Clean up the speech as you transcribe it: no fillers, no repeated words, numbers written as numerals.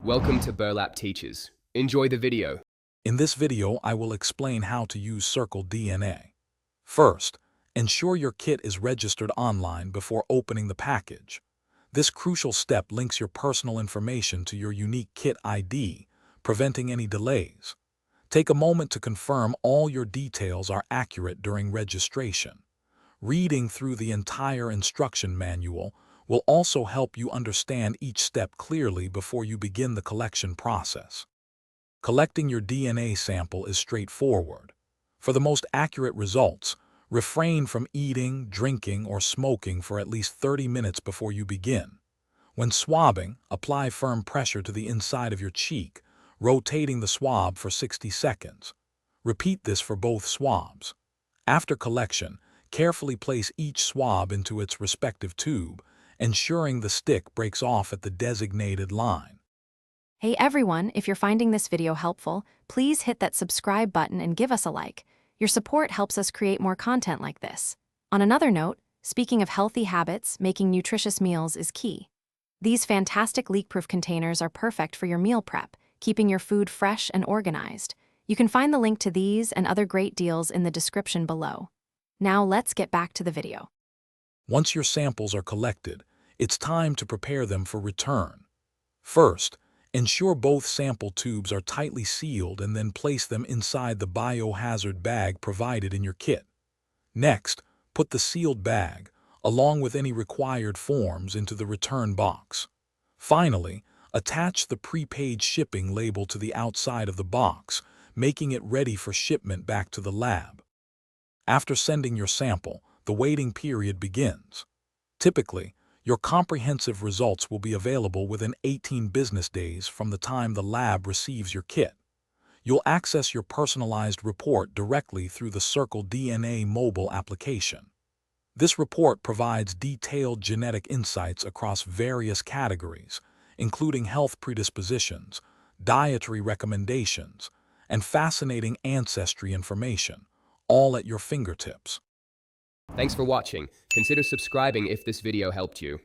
Welcome to Burlap Teachers. Enjoy the video. In this video, I will explain how to use Circle DNA. First, ensure your kit is registered online before opening the package. This crucial step links your personal information to your unique kit ID, preventing any delays. Take a moment to confirm all your details are accurate during registration. Reading through the entire instruction manual will also help you understand each step clearly before you begin the collection process. Collecting your DNA sample is straightforward. For the most accurate results, refrain from eating, drinking, or smoking for at least 30 minutes before you begin. When swabbing, apply firm pressure to the inside of your cheek, rotating the swab for 60 seconds. Repeat this for both swabs. After collection, carefully place each swab into its respective tube, ensuring the stick breaks off at the designated line. Hey everyone, if you're finding this video helpful, please hit that subscribe button and give us a like. Your support helps us create more content like this. On another note, speaking of healthy habits, making nutritious meals is key. These fantastic leak-proof containers are perfect for your meal prep, keeping your food fresh and organized. You can find the link to these and other great deals in the description below. Now let's get back to the video. Once your samples are collected, it's time to prepare them for return. First, ensure both sample tubes are tightly sealed and then place them inside the biohazard bag provided in your kit. Next, put the sealed bag, along with any required forms, into the return box. Finally, attach the prepaid shipping label to the outside of the box, making it ready for shipment back to the lab. After sending your sample, the waiting period begins. Typically, your comprehensive results will be available within 18 business days from the time the lab receives your kit. You'll access your personalized report directly through the Circle DNA mobile application. This report provides detailed genetic insights across various categories, including health predispositions, dietary recommendations, and fascinating ancestry information, all at your fingertips. Thanks for watching. Consider subscribing if this video helped you.